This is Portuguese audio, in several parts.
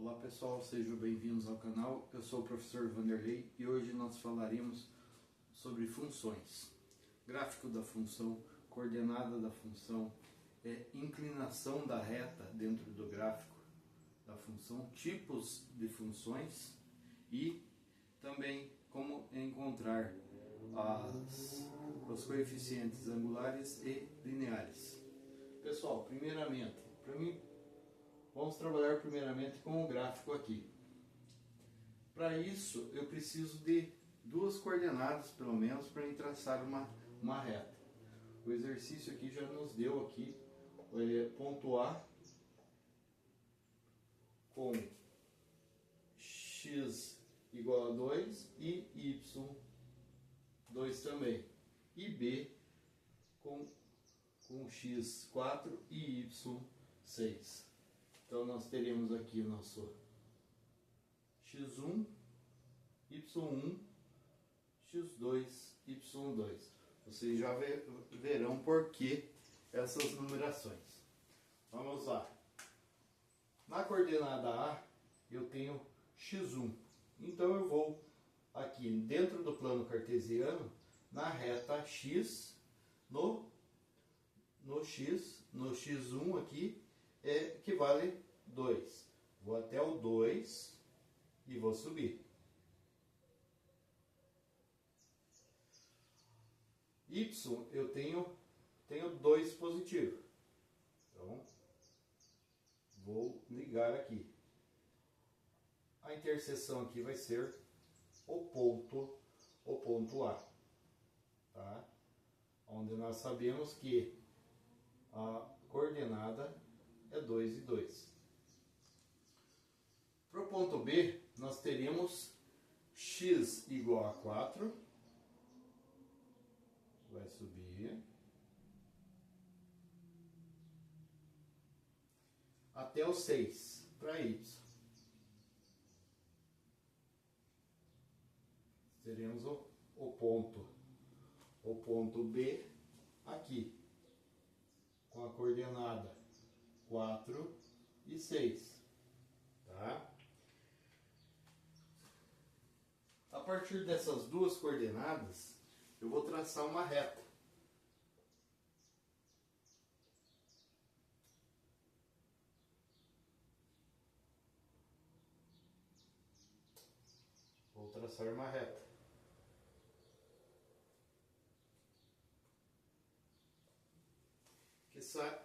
Olá pessoal, sejam bem-vindos ao canal. Eu sou o professor Vanderlei e hoje nós falaremos sobre funções. Gráfico da função, coordenada da função, inclinação da reta dentro do gráfico da função, tipos de funções e também como encontrar os coeficientes angulares e lineares. Pessoal, vamos trabalhar primeiramente com o gráfico aqui. Para isso, eu preciso de duas coordenadas, pelo menos, para traçar uma reta. O exercício aqui já nos deu aqui ponto A com x igual a 2 e y 2 também. E B com x 4 e y 6. Então nós teremos aqui nosso x1, y1, x2, y2. Vocês já verão por que essas numerações. Vamos lá. Na coordenada A eu tenho x1. Então eu vou aqui dentro do plano cartesiano na reta x no x1 aqui que vale 2. Vou até o 2 e vou subir. Y eu tenho 2 positivo. Então, vou ligar aqui. A interseção aqui vai ser o ponto A. Tá? Onde nós sabemos que a coordenada é 2 e 2. Para o ponto B, nós teremos x igual a 4. Vai subir. Até o 6 para y. Teremos o ponto B aqui, com a coordenada 4 e 6. Tá? A partir dessas duas coordenadas, eu vou traçar uma reta. Vou traçar uma reta. Que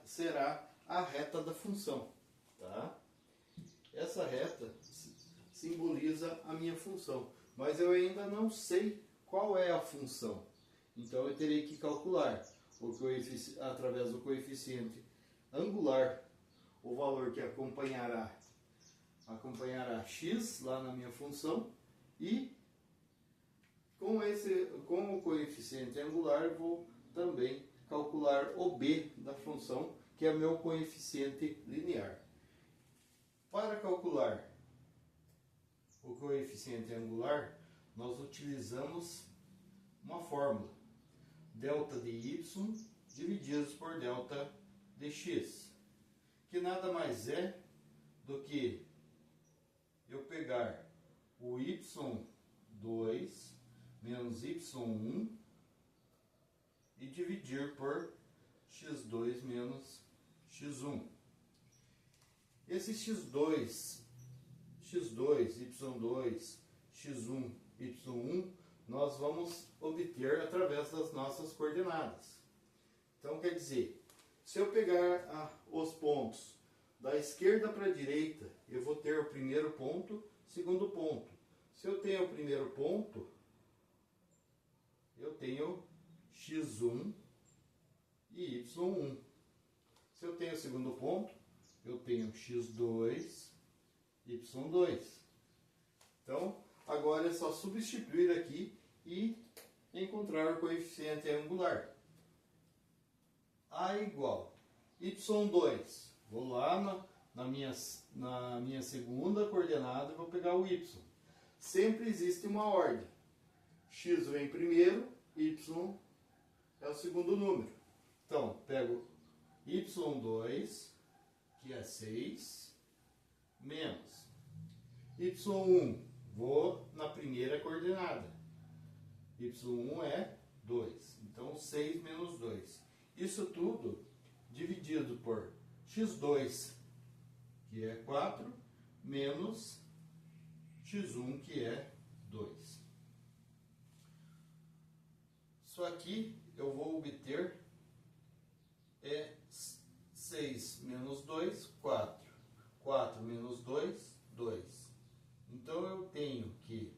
será a reta da função. Tá? Essa reta simboliza a minha função, mas eu ainda não sei qual é a função. Então eu terei que calcular através do coeficiente angular o valor que acompanhará x lá na minha função, e com o coeficiente angular eu vou também calcular o b da função, que é meu coeficiente linear. Para calcular o coeficiente angular, nós utilizamos uma fórmula: delta de y divididos por delta de x, que nada mais é do que eu pegar o y2 menos y1 e dividir por x2 menos x1. Esse x2, y2, x1, y1, nós vamos obter através das nossas coordenadas. Então, quer dizer, se eu pegar os pontos da esquerda para a direita, eu vou ter o primeiro ponto, segundo ponto. Se eu tenho o primeiro ponto, eu tenho x1 e y1. Se eu tenho o segundo ponto, eu tenho x2, y2. Então, agora é só substituir aqui e encontrar o coeficiente angular. A igual y2. Vou lá na minha segunda coordenada e vou pegar o y. Sempre existe uma ordem. X vem primeiro, y é o segundo número. Então, pego y2, que é 6, menos y1, vou na primeira coordenada. y1 é 2. Então, 6 menos 2. Isso tudo dividido por x2, que é 4, menos x1, que é 2. Isso aqui eu vou obter 6 menos 2, 4. 4 menos 2, 2. Então, eu tenho que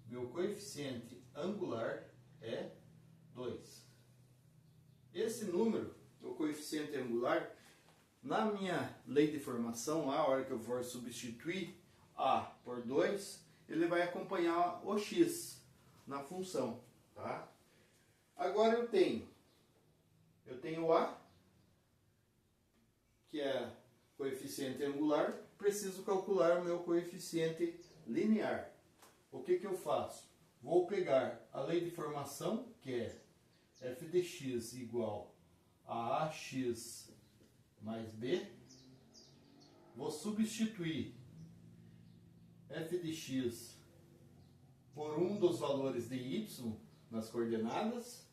meu coeficiente angular é 2. Esse número, o coeficiente angular, na minha lei de formação, a hora que eu for substituir A por 2, ele vai acompanhar o x na função, tá? Agora eu tenho A, que é coeficiente angular, preciso calcular o meu coeficiente linear. O que eu faço? Vou pegar a lei de formação, que é f de x igual a ax mais b. Vou substituir f de x por um dos valores de y nas coordenadas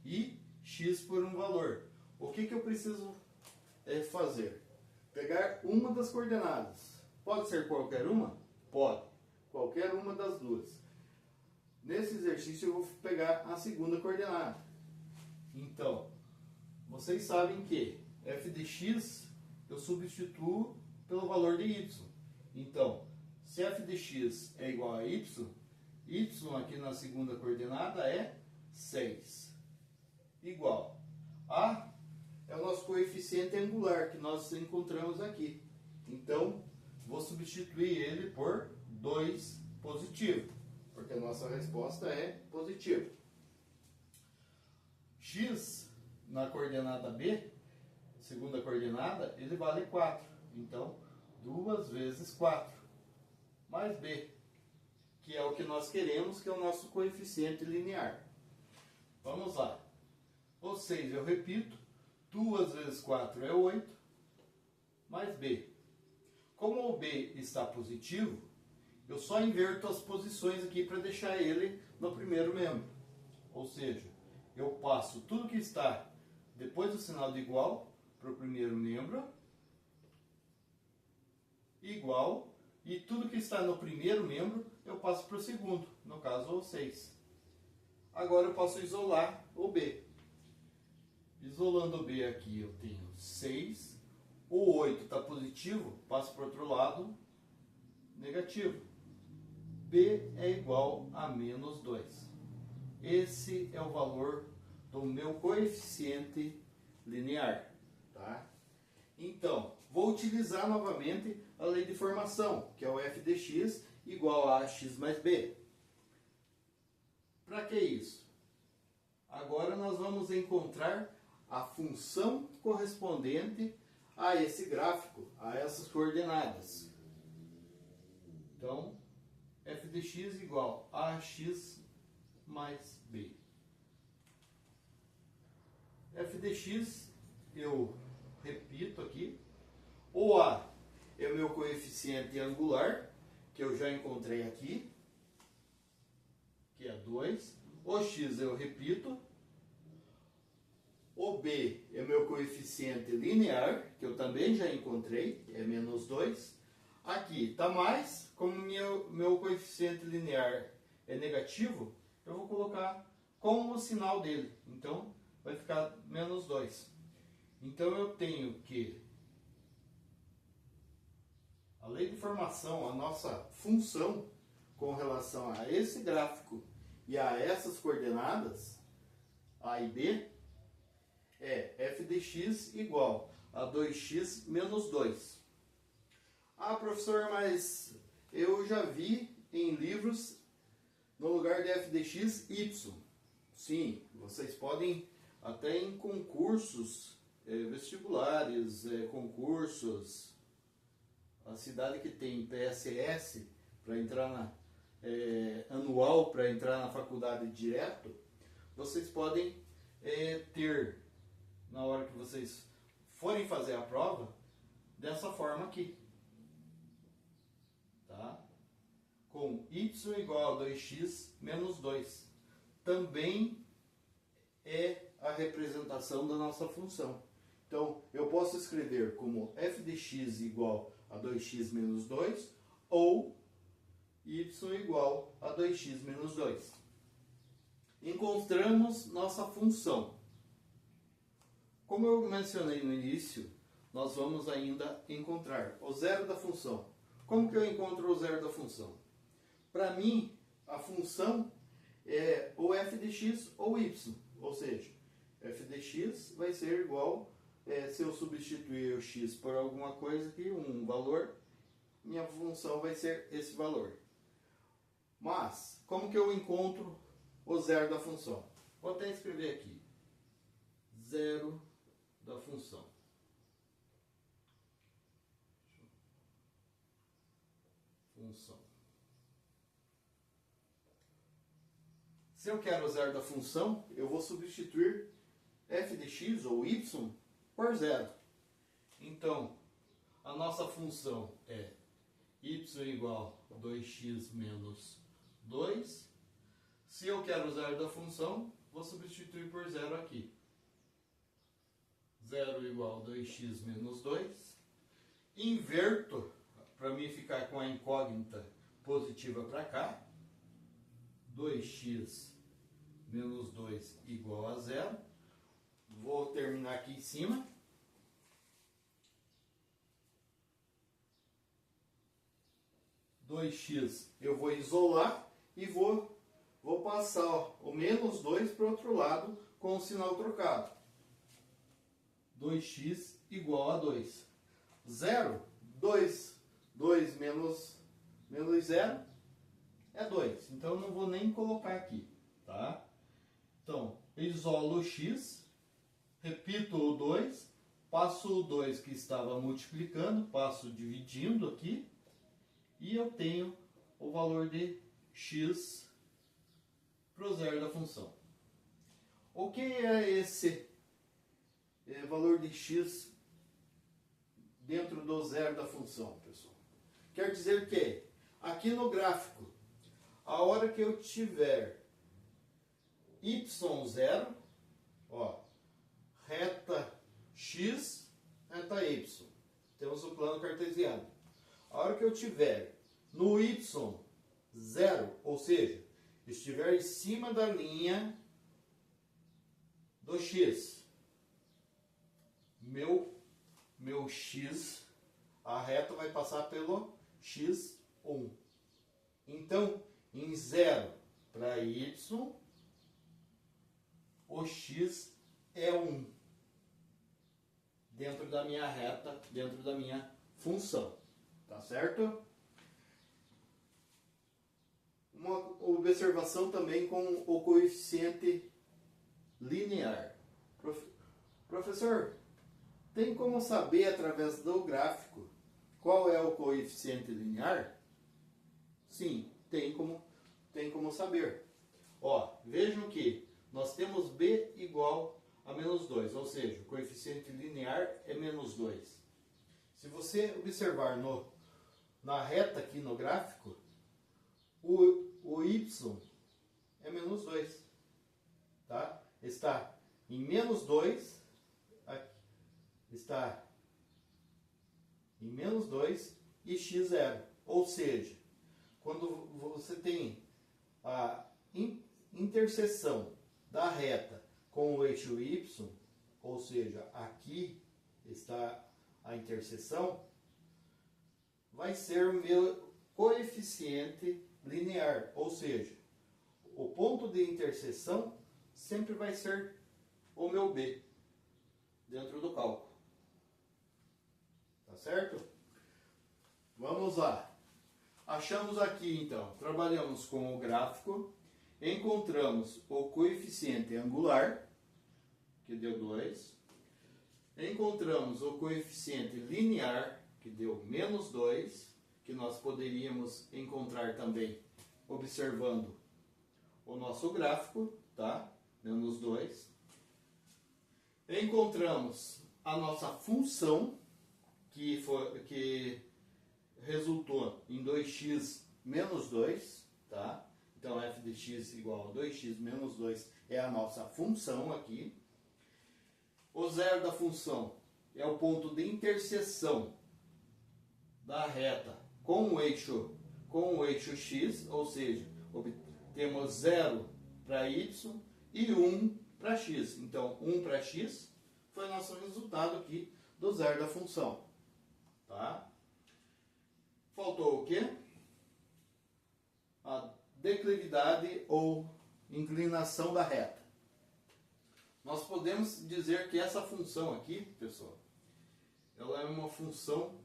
e x por um valor. O que eu preciso fazer? Pegar uma das coordenadas. Pode ser qualquer uma? Pode. Qualquer uma das duas. Nesse exercício eu vou pegar a segunda coordenada. Então, vocês sabem que f de x eu substituo pelo valor de y. Então, se f de x é igual a y, y aqui na segunda coordenada é 6. Igual. A é o nosso coeficiente angular que nós encontramos aqui. Então, vou substituir ele por 2 positivo, porque a nossa resposta é positiva. X na coordenada B, segunda coordenada, ele vale 4. Então, 2 vezes 4, mais B, que é o que nós queremos, que é o nosso coeficiente linear. Vamos lá. Ou seja, eu repito, 2 vezes 4 é 8, mais B. Como o B está positivo, eu só inverto as posições aqui para deixar ele no primeiro membro. Ou seja, eu passo tudo que está depois do sinal de igual para o primeiro membro, igual, e tudo que está no primeiro membro eu passo para o segundo, no caso o 6. Agora eu posso isolar o B. Isolando o B aqui eu tenho 6, o 8 está positivo, passo para o outro lado, negativo. B é igual a menos 2. Esse é o valor do meu coeficiente linear. Tá? Então, vou utilizar novamente a lei de formação, que é o f de x igual a x mais b. Para que isso? Agora nós vamos encontrar a função correspondente a esse gráfico, a essas coordenadas. Então, f de x igual a x mais b. F de x, eu repito aqui, o A é o meu coeficiente angular, que eu já encontrei aqui, que é 2. O x eu repito. O B é o meu coeficiente linear, que eu também já encontrei, é menos 2. Aqui está mais, como meu coeficiente linear é negativo, eu vou colocar com o sinal dele. Então, vai ficar menos 2. Então, eu tenho que a lei de formação, a nossa função com relação a esse gráfico e a essas coordenadas, A e B, é f de x igual a 2x menos 2. Ah, professor, mas eu já vi em livros, no lugar de f de x, y. Sim, vocês podem até em concursos vestibulares, concursos, a cidade que tem PSS, para entrar na anual, para entrar na faculdade direto, vocês podem ter, na hora que vocês forem fazer a prova, dessa forma aqui. Tá? com y igual a 2x menos 2. Também é a representação da nossa função. Então, eu posso escrever como f de x igual a 2x menos 2 ou y igual a 2x menos 2. Encontramos nossa função. Como eu mencionei no início, nós vamos ainda encontrar o zero da função. Como que eu encontro o zero da função? Para mim, a função é ou f de x ou y. Ou seja, f de x vai ser igual, se eu substituir o x por alguma coisa aqui, um valor, minha função vai ser esse valor. Mas, como que eu encontro o zero da função? Vou até escrever aqui. Zero da função. Se eu quero o zero da função, eu vou substituir f de x ou y por zero. Então, a nossa função é y igual a 2x menos 2. Se eu quero o zero da função, vou substituir por zero aqui. 0 igual a 2x menos 2. Inverto, para mim ficar com a incógnita positiva para cá. 2x menos 2 igual a 0. Vou terminar aqui em cima. Eu vou isolar e vou passar o menos 2 para o outro lado com o sinal trocado. 2x igual a 2. 0, 2 menos 0 é 2. Então, eu não vou nem colocar aqui, tá? Então, isolo o x, repito o 2, passo o 2 que estava multiplicando, passo dividindo aqui, e eu tenho o valor de x para o zero da função. O que é esse valor de x dentro do zero da função, pessoal? Quer dizer que aqui no gráfico, a hora que eu tiver y0, ó, reta x, reta y. Temos o plano cartesiano. A hora que eu tiver no y0, ou seja, estiver em cima da linha do x, meu x, a reta vai passar pelo x1. Então, em 0 para y, o x é 1. Dentro da minha reta, dentro da minha função. Tá certo? Uma observação também com o coeficiente linear. Professor, tem como saber através do gráfico qual é o coeficiente linear? Sim, tem como saber. Ó, vejam que nós temos b igual a menos 2, ou seja, o coeficiente linear é menos 2. Se você observar na reta aqui no gráfico, o y é menos 2. Tá? Está em menos 2, está em menos 2 e x0. Ou seja, quando você tem a interseção da reta com o eixo y, ou seja, aqui está a interseção, vai ser o meu coeficiente linear, ou seja, o ponto de interseção sempre vai ser o meu b dentro do cálculo. Tá certo? Vamos lá. Achamos aqui, então, trabalhamos com o gráfico, encontramos o coeficiente angular, que deu 2, encontramos o coeficiente linear, que deu menos 2, que nós poderíamos encontrar também observando o nosso gráfico, tá? Menos 2. Encontramos a nossa função, que resultou em 2x menos 2, tá? Então f de x igual a 2x menos 2 é a nossa função aqui. O zero da função é o ponto de interseção da reta com o eixo x, ou seja, temos 0 para y e 1 para x. Então, 1 para x foi o nosso resultado aqui do zero da função. Tá? Faltou o quê? A declividade ou inclinação da reta. Nós podemos dizer que essa função aqui, pessoal, ela é uma função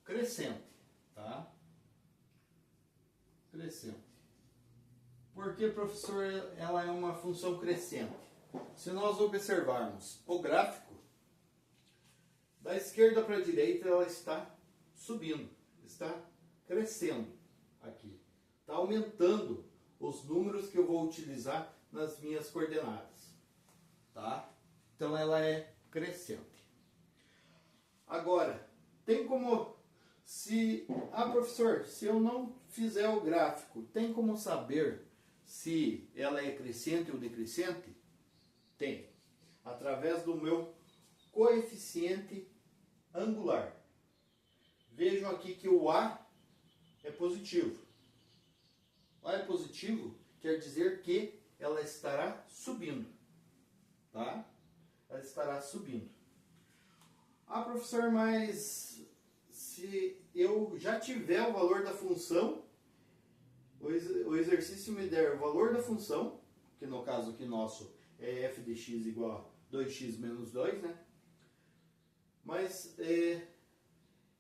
crescente, tá? Crescente. Por que, professor, ela é uma função crescente? Se nós observarmos o gráfico, da esquerda para a direita ela está subindo, está crescendo aqui. Está aumentando os números que eu vou utilizar nas minhas coordenadas. Tá? Então ela é crescente. Agora, tem como... professor, se eu não fizer o gráfico, tem como saber se ela é crescente ou decrescente? Tem. Através do meu coeficiente angular. Vejam aqui que o A é positivo. O A é positivo quer dizer que ela estará subindo. Tá? Ela estará subindo. Ah, professor, mas se eu já tiver o valor da função, o exercício me der o valor da função, que no caso aqui nosso é f de x igual a 2x menos 2, né? Mas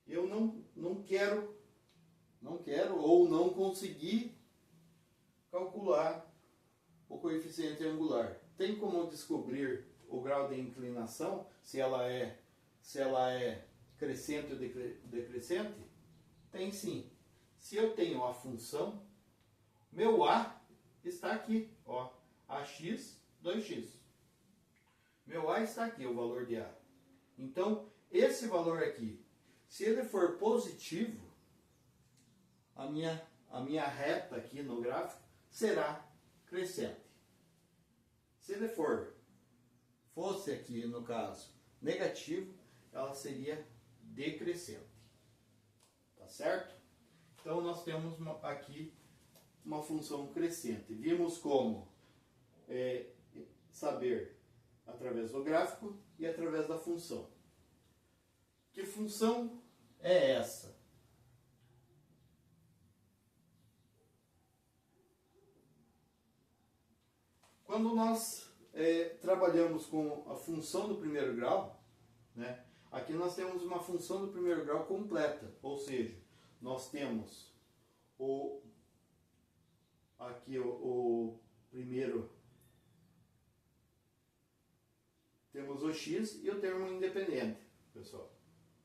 eu não quero ou não consegui calcular o coeficiente angular. Tem como descobrir o grau de inclinação, se ela é crescente ou decrescente? Tem sim. Se eu tenho a função, meu A está aqui, ó, ax 2x. Meu A está aqui, o valor de A. Então, esse valor aqui, se ele for positivo, a minha reta aqui no gráfico será crescente. Se ele fosse aqui, no caso, negativo, ela seria decrescente. Tá certo? Então, nós temos aqui uma função crescente. Vimos como saber através do gráfico e através da função. Que função é essa? Quando nós trabalhamos com a função do primeiro grau, né, aqui nós temos uma função do primeiro grau completa, ou seja, nós temos aqui o primeiro, temos o x e o termo independente, pessoal.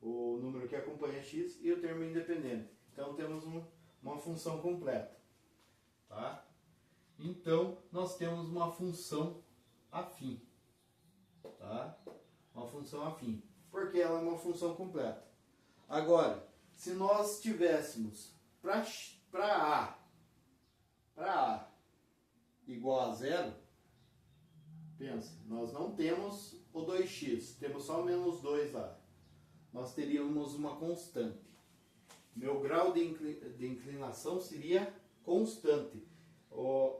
O número que acompanha x e o termo independente. Então temos uma função completa. Tá? Então nós temos uma função afim. Tá? Uma função afim. Porque ela é uma função completa. Agora, se nós tivéssemos para A igual a zero, pensa, nós não temos o 2x, temos só menos 2A. Nós teríamos uma constante. Meu grau de inclinação seria constante.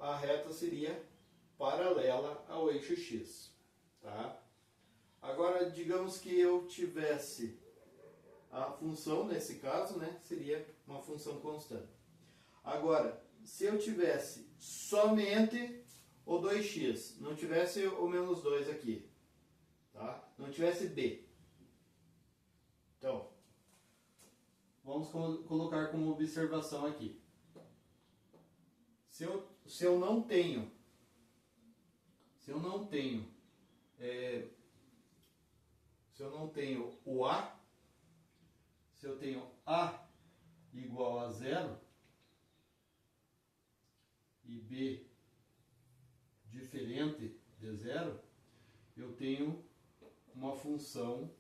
A reta seria paralela ao eixo x. Tá? Agora, digamos que eu tivesse a função, nesse caso, né, seria uma função constante. Agora, se eu tivesse somente o 2x, não tivesse o menos 2 aqui, tá? Não tivesse b. Então, vamos colocar como observação aqui. Se eu não tenho o A, se eu tenho A igual a zero e B diferente de zero, eu tenho uma função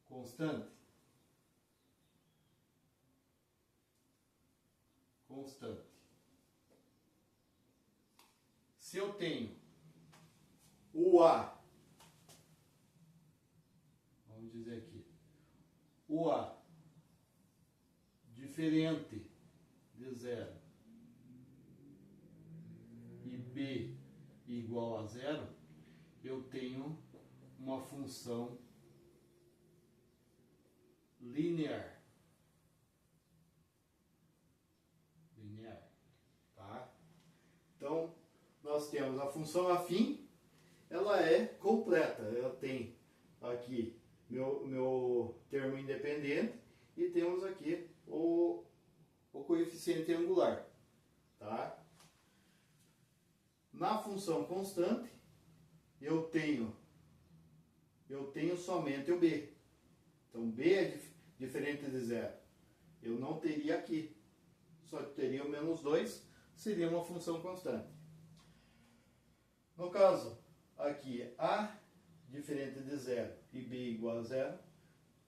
constante. Se eu tenho o A, vamos dizer aqui, o A diferente de zero e B igual a zero, eu tenho uma função linear. Tá? Então, nós temos a função afim, ela é completa. Ela tem aqui meu termo independente e temos aqui o coeficiente angular. Tá? Na função constante, eu tenho somente o B. Então, B é diferente de zero. Eu não teria aqui. Só teria o menos 2, seria uma função constante. No caso, aqui, A diferente de zero e B igual a zero.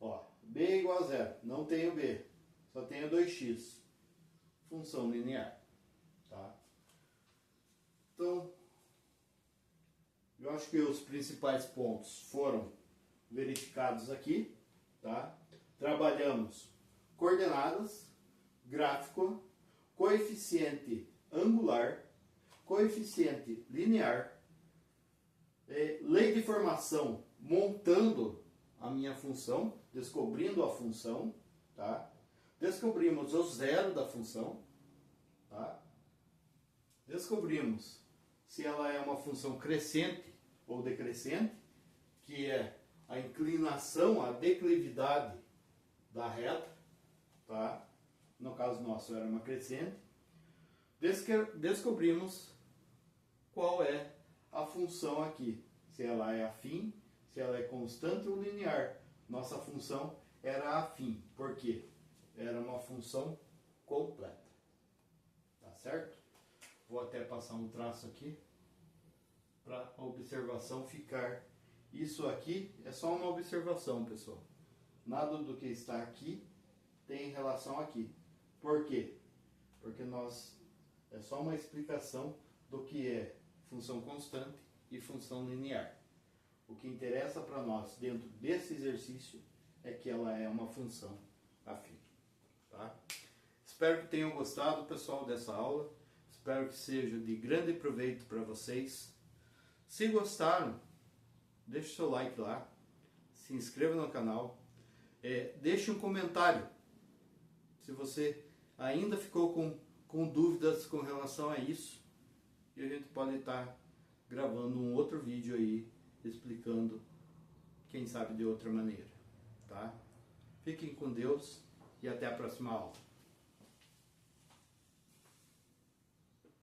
Ó, B igual a zero, não tenho B, só tenho 2x. Função linear. Tá? Então, eu acho que os principais pontos foram verificados aqui. Tá? Trabalhamos coordenadas, gráfico, coeficiente angular, coeficiente linear, lei de formação montando a minha função, descobrindo a função, tá? Descobrimos o zero da função, tá? Descobrimos se ela é uma função crescente ou decrescente, que é a inclinação, a declividade da reta, tá? No caso nosso era uma crescente. Descobrimos qual é a função aqui, se ela é afim, se ela é constante ou linear. Nossa função era afim, por quê? Era uma função completa. Tá certo? Vou até passar um traço aqui para a observação ficar. Isso aqui é só uma observação, pessoal. Nada do que está aqui tem relação aqui. Por quê? Porque é só uma explicação do que é função constante e função linear. O que interessa para nós dentro desse exercício é que ela é uma função afim. Tá? Espero que tenham gostado, pessoal, dessa aula. Espero que seja de grande proveito para vocês. Se gostaram, deixe seu like lá, se inscreva no canal, deixe um comentário se você ainda ficou com dúvidas com relação a isso, e a gente pode estar gravando um outro vídeo aí explicando, quem sabe de outra maneira, tá? Fiquem com Deus e até a próxima aula.